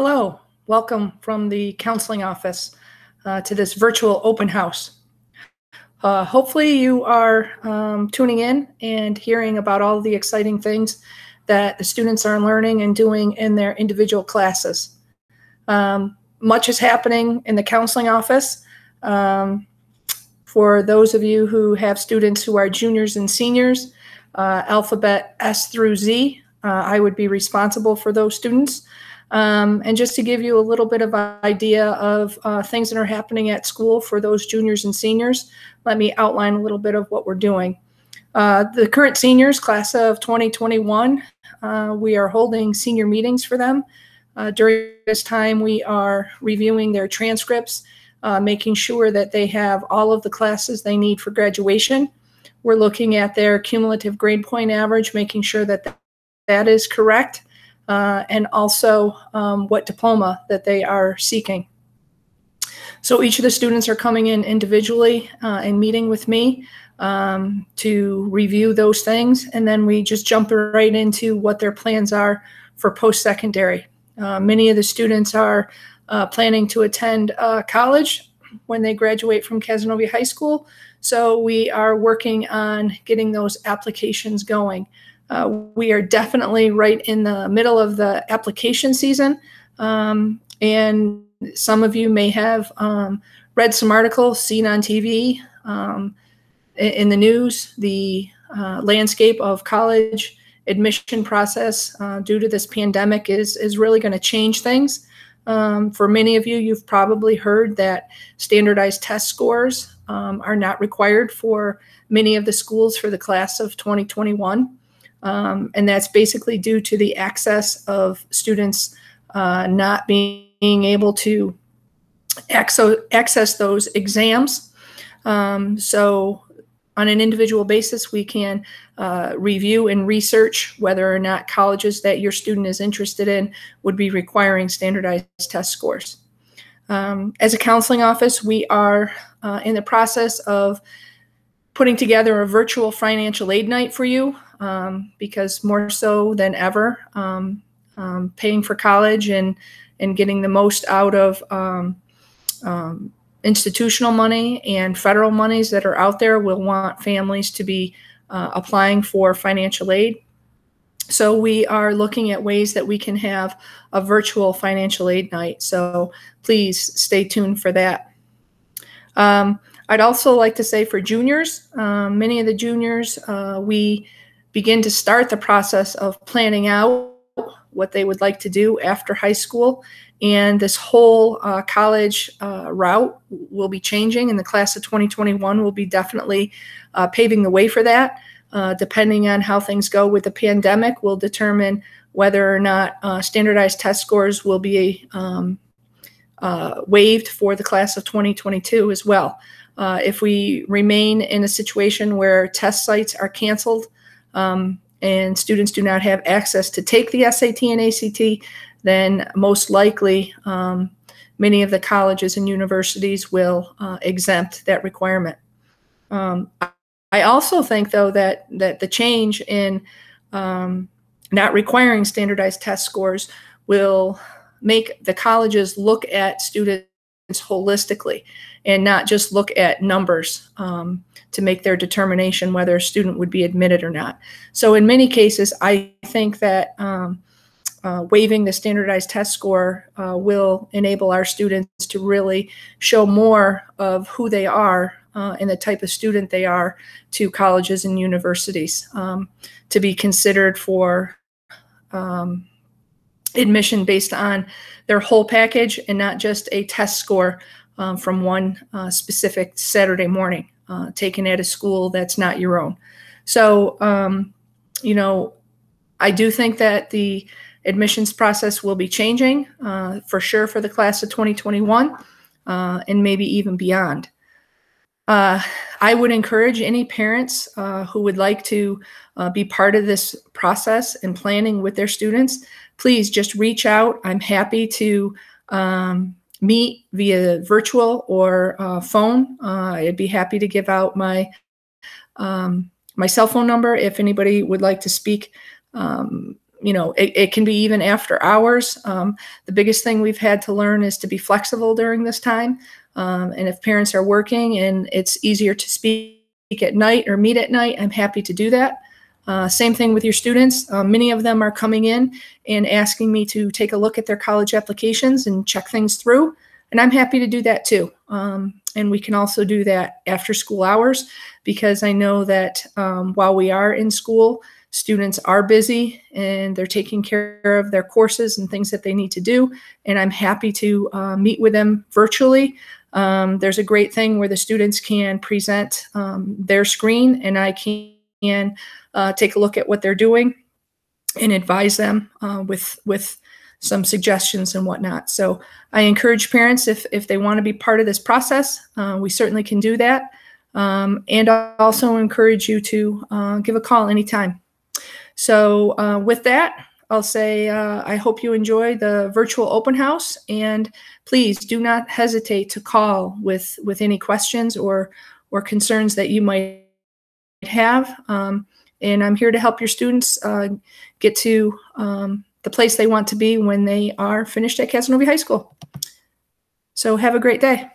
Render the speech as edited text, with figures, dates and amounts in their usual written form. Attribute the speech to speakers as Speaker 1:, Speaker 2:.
Speaker 1: Hello, welcome from the counseling office to this virtual open house. Hopefully you are tuning in and hearing about all the exciting things that the students are learning and doing in their individual classes. Much is happening in the counseling office. For those of you who have students who are juniors and seniors, alphabet S through Z, I would be responsible for those students. And just to give you a little bit of an idea of things that are happening at school for those juniors and seniors, let me outline a little bit of what we're doing. The current seniors, class of 2021, we are holding senior meetings for them. During this time, we are reviewing their transcripts, making sure that they have all of the classes they need for graduation. We're looking at their cumulative grade point average, making sure that that is correct. And also what diploma that they are seeking. So each of the students are coming in individually and meeting with me to review those things, and then we just jump right into what their plans are for post-secondary. Many of the students are planning to attend college when they graduate from Cazenovia High School, so we are working on getting those applications going. We are definitely right in the middle of the application season, and some of you may have read some articles, seen on TV, in the news, the landscape of college admission process due to this pandemic is really going to change things. For many of you, you've probably heard that standardized test scores are not required for many of the schools for the class of 2021. And that's basically due to the access of students not being able to access those exams. So on an individual basis, we can review and research whether or not colleges that your student is interested in would be requiring standardized test scores. As a counseling office, we are in the process of putting together a virtual financial aid night for you. Because more so than ever, paying for college and getting the most out of institutional money and federal monies that are out there, will want families to be applying for financial aid. So we are looking at ways that we can have a virtual financial aid night. So please stay tuned for that. I'd also like to say for juniors, many of the juniors, we begin to start the process of planning out what they would like to do after high school. And this whole college route will be changing, and the class of 2021 will be definitely paving the way for that. Depending on how things go with the pandemic, will determine whether or not standardized test scores will be waived for the class of 2022 as well. If we remain in a situation where test sites are canceled, and students do not have access to take the SAT and ACT, then most likely many of the colleges and universities will exempt that requirement. I also think, though, that the change in not requiring standardized test scores will make the colleges look at students holistically and not just look at numbers to make their determination whether a student would be admitted or not. So in many cases, I think that waiving the standardized test score will enable our students to really show more of who they are and the type of student they are to colleges and universities to be considered for admission based on their whole package and not just a test score from one specific Saturday morning taken at a school that's not your own. So, you know, I do think that the admissions process will be changing for sure for the class of 2021 and maybe even beyond. I would encourage any parents who would like to be part of this process and planning with their students, please just reach out. I'm happy to meet via virtual or phone. I'd be happy to give out my my cell phone number if anybody would like to speak it can be even after hours. The biggest thing we've had to learn is to be flexible during this time. And if parents are working and it's easier to speak at night or meet at night, I'm happy to do that. Same thing with your students. Many of them are coming in and asking me to take a look at their college applications and check things through. And I'm happy to do that too. And we can also do that after school hours, because I know that while we are in school, students are busy and they're taking care of their courses and things that they need to do. And I'm happy to meet with them virtually. There's a great thing where the students can present their screen, and I can take a look at what they're doing and advise them with some suggestions and whatnot. So I encourage parents, if they want to be part of this process, we certainly can do that. And I also encourage you to give a call anytime. So with that, I'll say I hope you enjoy the virtual open house, and please do not hesitate to call with any questions or concerns that you might have. And I'm here to help your students get to the place they want to be when they are finished at Cazenovia High School. So have a great day.